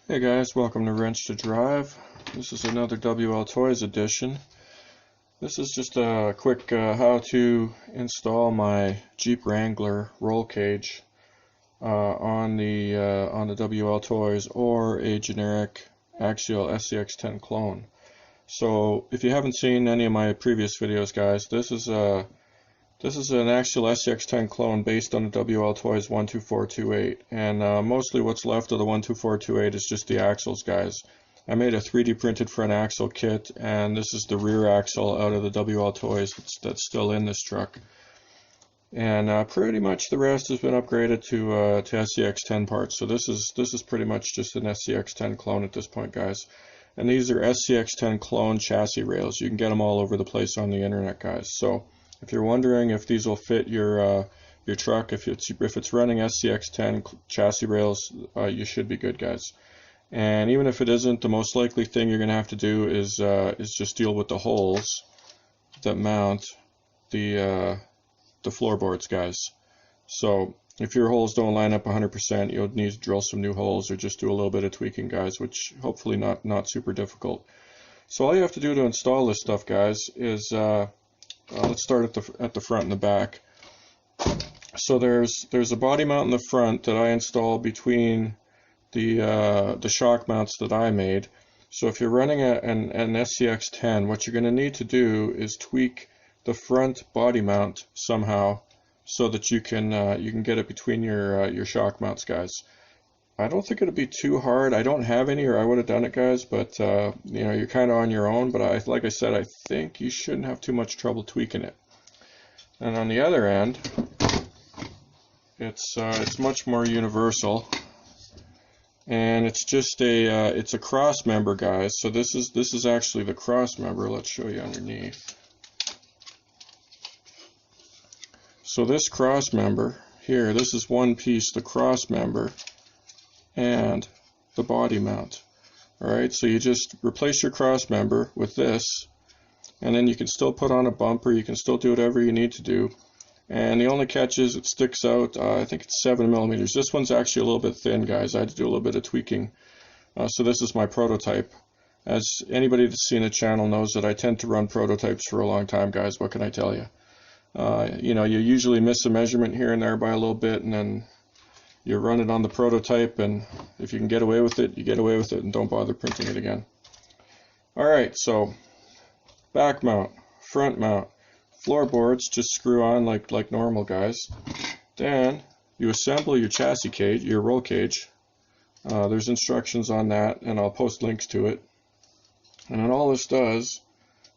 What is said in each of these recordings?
Hey guys, welcome to Wrench to Drive. This is another WL Toys edition. This is just a quick how to install my Jeep Wrangler roll cage on the WL Toys or a generic axial SCX10 clone. So if you haven't seen any of my previous videos, guys, this is an axial SCX10 clone based on the WL Toys 12428, and mostly what's left of the 12428 is just the axles, guys. I made a 3D printed front axle kit, and this is the rear axle out of the WL Toys that's still in this truck. And pretty much the rest has been upgraded to SCX10 parts. So this is pretty much just an SCX10 clone at this point, guys. And these are SCX10 clone chassis rails. You can get them all over the place on the internet, guys. So if you're wondering if these will fit your truck, if it's running SCX10 chassis rails, you should be good, guys. And even if it isn't, the most likely thing you're going to have to do is just deal with the holes that mount the floorboards, guys. So if your holes don't line up 100%, you'll need to drill some new holes or just do a little bit of tweaking, guys, which hopefully not super difficult. So all you have to do to install this stuff, guys, is let's start at the front and the back. So there's a body mount in the front that I installed between the shock mounts that I made. So if you're running an SCX10, what you're going to need to do is tweak the front body mount somehow so that you can get it between your shock mounts, guys. I don't think it'll be too hard. I don't have any, or I would have done it, guys, but you know, you're kind of on your own. But like I said, I think you shouldn't have too much trouble tweaking it. And on the other end, it's much more universal, and it's just it's a cross member, guys. So this is actually the cross member. Let's show you underneath. So this cross member here, this is one piece, the cross member and the body mount. Alright, so you just replace your cross member with this, and then you can still put on a bumper, you can still do whatever you need to do. And the only catch is it sticks out, I think it's 7mm. This one's actually a little bit thin, guys. I had to do a little bit of tweaking. So this is my prototype. As anybody that's seen the channel knows that I tend to run prototypes for a long time, guys. What can I tell you? You know, you usually miss a measurement here and there by a little bit, and then you run it on the prototype, and if you can get away with it, you get away with it, and don't bother printing it again. Alright, so back mount, front mount, floorboards just screw on like normal, guys. Then you assemble your chassis cage, your roll cage. There's instructions on that, and I'll post links to it. And then all this does,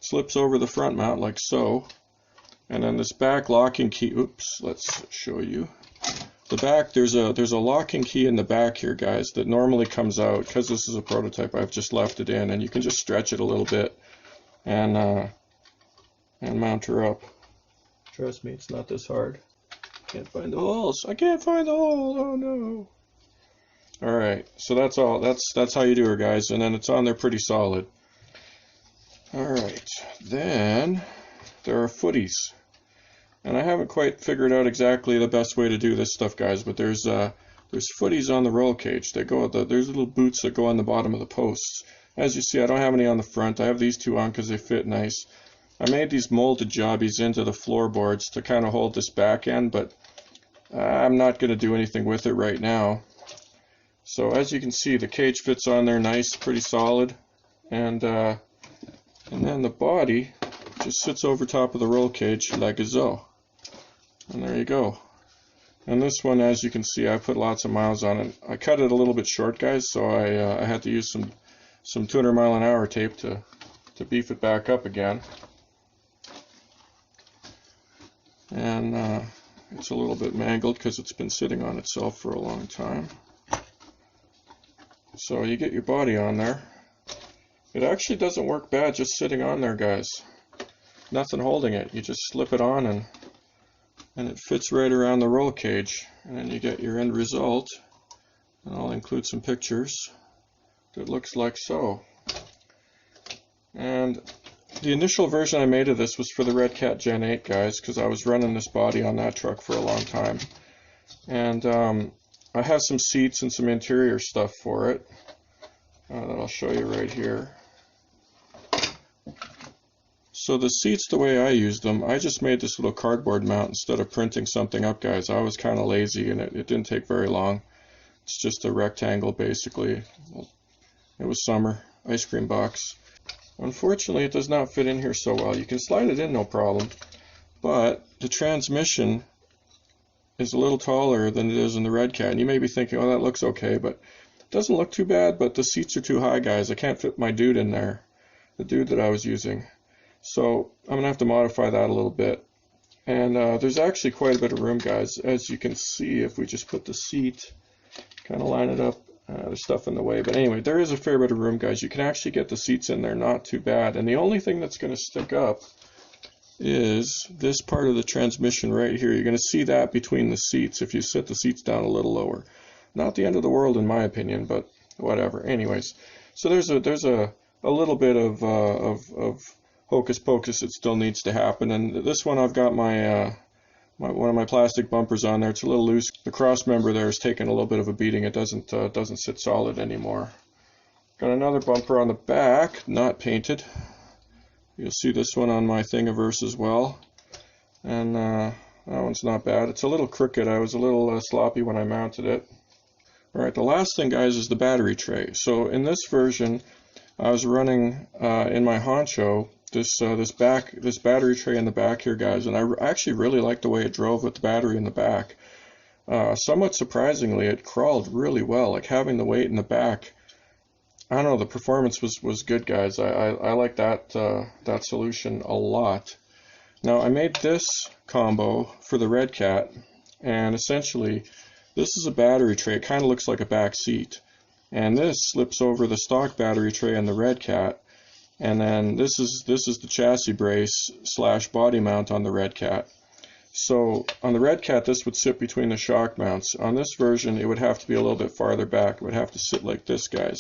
slips over the front mount like so. And then this back locking key, oops, let's show you. The back, there's a locking key in the back here, guys, that normally comes out. Because this is a prototype, I've just left it in, and you can just stretch it a little bit and mount her up. Trust me, it's not this hard. Can't find the holes. I can't find the hole. Oh no. Alright, so that's all. That's how you do her, guys, and then it's on there pretty solid. Alright, then there are footies. And I haven't quite figured out exactly the best way to do this stuff, guys, but there's footies on the roll cage. There's little boots that go on the bottom of the posts. As you see, I don't have any on the front. I have these two on because they fit nice. I made these molded jobbies into the floorboards to kind of hold this back end, but I'm not going to do anything with it right now. So as you can see, the cage fits on there nice, pretty solid, and then the body just sits over top of the roll cage like so. And there you go. And this one, as you can see, I put lots of miles on it. I cut it a little bit short, guys, so I had to use some 200-mile-an-hour tape to beef it back up again. And it's a little bit mangled because it's been sitting on itself for a long time. So you get your body on there. It actually doesn't work bad just sitting on there, guys. Nothing holding it. You just slip it on and it fits right around the roll cage, and then you get your end result. And I'll include some pictures that looks like so. And the initial version I made of this was for the Red Cat Gen 8, guys, because I was running this body on that truck for a long time. And I have some seats and some interior stuff for it. that I'll show you right here. So the seats, the way I used them, I just made this little cardboard mount instead of printing something up, guys. I was kind of lazy, and it didn't take very long. It's just a rectangle, basically. It was summer. Ice cream box. Unfortunately, it does not fit in here so well. You can slide it in, no problem, but the transmission is a little taller than it is in the Red Cat. And you may be thinking, oh, that looks okay, but it doesn't look too bad, but the seats are too high, guys. I can't fit my dude in there, the dude that I was using. So I'm going to have to modify that a little bit. And there's actually quite a bit of room, guys. As you can see, if we just put the seat, kind of line it up, there's stuff in the way. But anyway, there is a fair bit of room, guys. You can actually get the seats in there, not too bad. And the only thing that's going to stick up is this part of the transmission right here. You're going to see that between the seats if you set the seats down a little lower. Not the end of the world in my opinion, but whatever. Anyways, so there's a little bit of hocus pocus that still needs to happen. And this one, I've got my one of my plastic bumpers on there. It's a little loose. The cross member there is taking a little bit of a beating. It doesn't sit solid anymore. Got another bumper on the back, not painted. You'll see this one on my Thingiverse as well, and that one's not bad. It's a little crooked. I was a little sloppy when I mounted it. Alright, the last thing, guys, is the battery tray. So in this version, I was running in my honcho this battery tray in the back here, guys, and I actually really liked the way it drove with the battery in the back. Somewhat surprisingly, it crawled really well. Like having the weight in the back, I don't know, the performance was good, guys. I like that solution a lot. Now I made this combo for the Red Cat, and essentially this is a battery tray. It kind of looks like a back seat, and this slips over the stock battery tray in the Red Cat. And then this is the chassis brace / body mount on the Red Cat. So on the Red Cat, this would sit between the shock mounts. On this version, it would have to be a little bit farther back. It would have to sit like this, guys.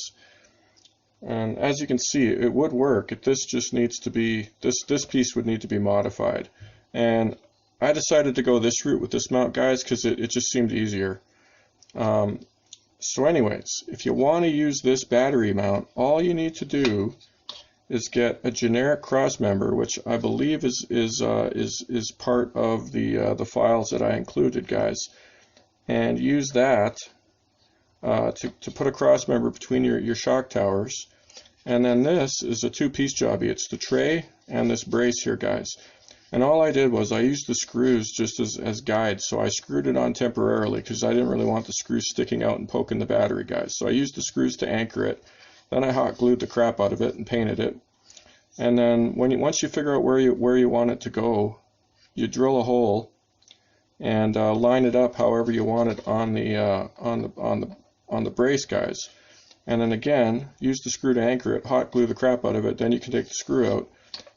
And as you can see, it would work. This just needs to be, this piece would need to be modified. And I decided to go this route with this mount, guys, because it just seemed easier. So anyways, if you want to use this battery mount, all you need to do is get a generic cross member, which I believe is part of the files that I included, guys, and use that to put a cross member between your shock towers. And then this is a two-piece jobby. It's the tray and this brace here, guys. And all I did was I used the screws just as guides. So I screwed it on temporarily because I didn't really want the screws sticking out and poking the battery, guys. So I used the screws to anchor it. Then I hot glued the crap out of it and painted it. And then once you figure out where you want it to go, you drill a hole and line it up however you want it on the brace, guys. And then again, use the screw to anchor it, hot glue the crap out of it. Then you can take the screw out,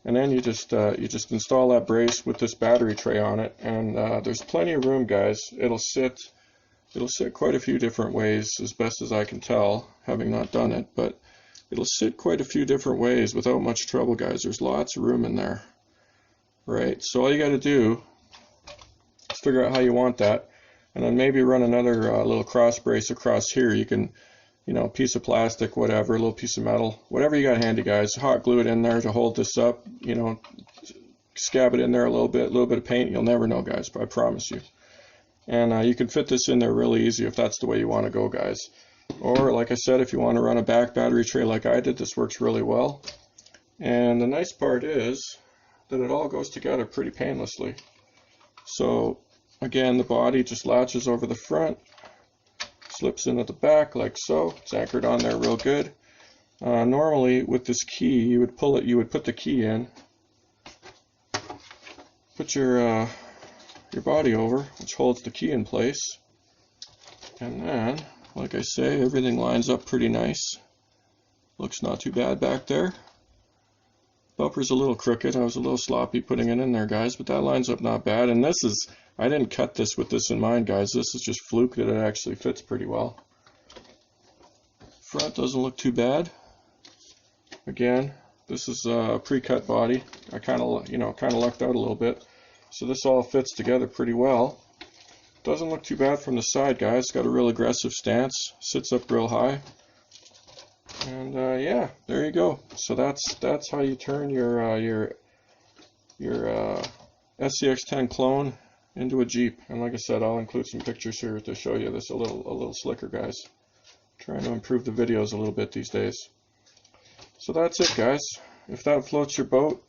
and then you just install that brace with this battery tray on it. And there's plenty of room, guys. It'll sit quite a few different ways, as best as I can tell, having not done it, but it'll sit quite a few different ways without much trouble, guys. There's lots of room in there. Right, so all you got to do is figure out how you want that, and then maybe run another little cross brace across here. You can, piece of plastic, whatever, a little piece of metal, whatever you got handy, guys. Hot glue it in there to hold this up. Scab it in there a little bit of paint. You'll never know, guys, but I promise you. And you can fit this in there really easy if that's the way you want to go, guys. Or, like I said, if you want to run a back battery tray like I did, this works really well. And the nice part is that it all goes together pretty painlessly. So, again, the body just latches over the front, slips into the back like so. It's anchored on there real good. Normally, with this key, you would put the key in, put your body over, which holds the key in place, and then, like I say, everything lines up pretty nice. Looks not too bad back there. Bumper's a little crooked. I was a little sloppy putting it in there, guys, but that lines up not bad. And this is, I didn't cut this with this in mind, guys. This is just fluke that it actually fits pretty well. Front doesn't look too bad. Again, this is a pre-cut body. I kind of lucked out a little bit. So this all fits together pretty well. Doesn't look too bad from the side, guys. Got a real aggressive stance. Sits up real high. And yeah, there you go. So that's how you turn your SCX10 clone into a Jeep. And like I said, I'll include some pictures here to show you this a little slicker, guys. Trying to improve the videos a little bit these days. So that's it, guys. If that floats your boat,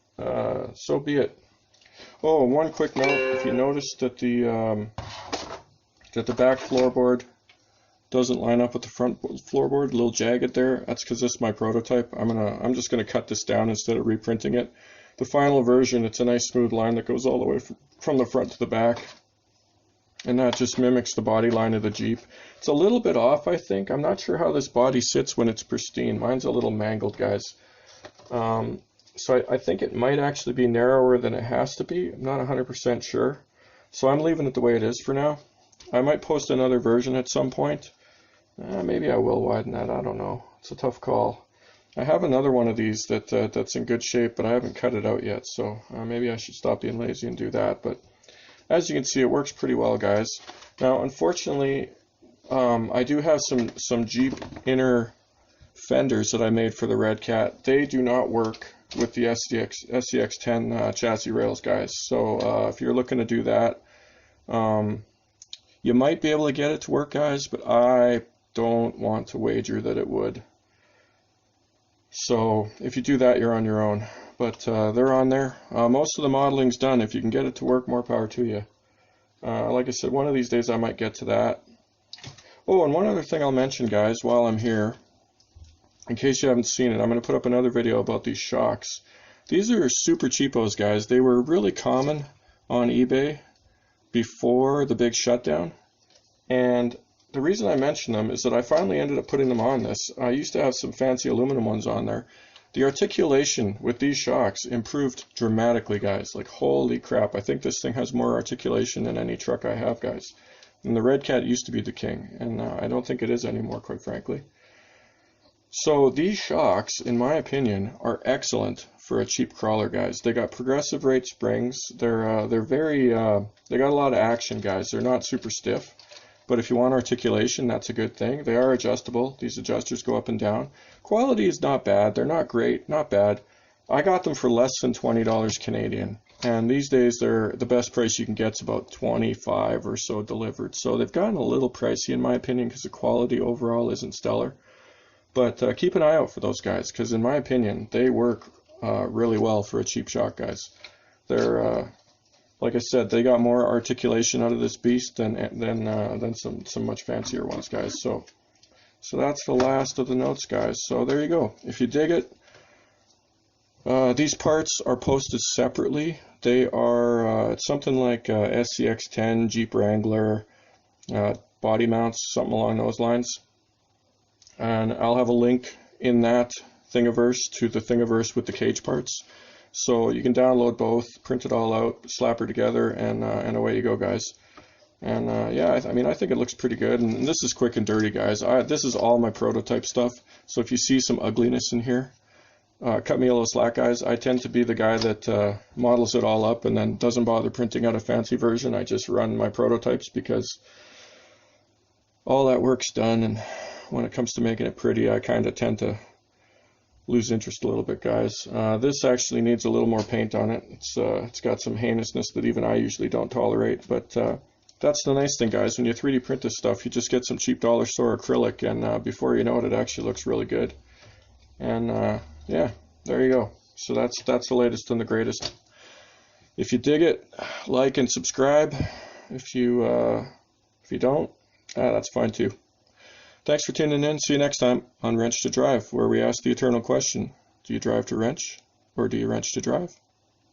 so be it. Oh, and one quick note: if you notice that the back floorboard doesn't line up with the front floorboard, a little jagged there, that's because this is my prototype. I'm just gonna cut this down instead of reprinting it. The final version, it's a nice smooth line that goes all the way from the front to the back, and that just mimics the body line of the Jeep. It's a little bit off, I think. I'm not sure how this body sits when it's pristine. Mine's a little mangled, guys. So I think it might actually be narrower than it has to be. I'm not 100% sure. So I'm leaving it the way it is for now. I might post another version at some point. Maybe I will widen that. I don't know. It's a tough call. I have another one of these that's in good shape, but I haven't cut it out yet. So maybe I should stop being lazy and do that. But as you can see, it works pretty well, guys. Now, unfortunately, I do have some Jeep inner fenders that I made for the Red Cat. They do not work with the SCX10 chassis rails, guys. So if you're looking to do that, you might be able to get it to work, guys, but I don't want to wager that it would. So if you do that, you're on your own. But they're on there. Most of the modeling's done. If you can get it to work, more power to you. Like I said, one of these days I might get to that. Oh, and one other thing I'll mention, guys, while I'm here, in case you haven't seen it, I'm going to put up another video about these shocks. These are super cheapos, guys. They were really common on eBay before the big shutdown. And the reason I mention them is that I finally ended up putting them on this. I used to have some fancy aluminum ones on there. The articulation with these shocks improved dramatically, guys. Like, holy crap. I think this thing has more articulation than any truck I have, guys. And the Red Cat used to be the king, and I don't think it is anymore, quite frankly. So these shocks, in my opinion, are excellent for a cheap crawler, guys. They got progressive rate springs. They're very they got a lot of action, guys. They're not super stiff, but if you want articulation, that's a good thing. They are adjustable. These adjusters go up and down. Quality is not bad. They're not great, not bad. I got them for less than $20 Canadian, and these days they're the best price you can get is about $25 or so delivered. So they've gotten a little pricey in my opinion because the quality overall isn't stellar. But keep an eye out for those guys, because in my opinion, they work really well for a cheap shock, guys. They're, like I said, they got more articulation out of this beast than some much fancier ones, guys. So that's the last of the notes, guys. So there you go. If you dig it, these parts are posted separately. They are it's something like SCX10, Jeep Wrangler, body mounts, something along those lines. And I'll have a link in that Thingiverse to the Thingiverse with the cage parts. So you can download both, print it all out, slap her together, and away you go, guys. And yeah, I mean, I think it looks pretty good. And this is quick and dirty, guys. This is all my prototype stuff. So if you see some ugliness in here, cut me a little slack, guys. I tend to be the guy that models it all up and then doesn't bother printing out a fancy version. I just run my prototypes because all that work's done, and when it comes to making it pretty, I kind of tend to lose interest a little bit, guys. This actually needs a little more paint on it. It's got some heinousness that even I usually don't tolerate, but that's the nice thing, guys. When you 3D print this stuff, you just get some cheap dollar store acrylic, and before you know it, it actually looks really good. And yeah, there you go. So that's the latest and the greatest. If you dig it, like and subscribe. If you don't, that's fine too. Thanks for tuning in. See you next time on Wrench to Drive, where we ask the eternal question: do you drive to wrench, or do you wrench to drive?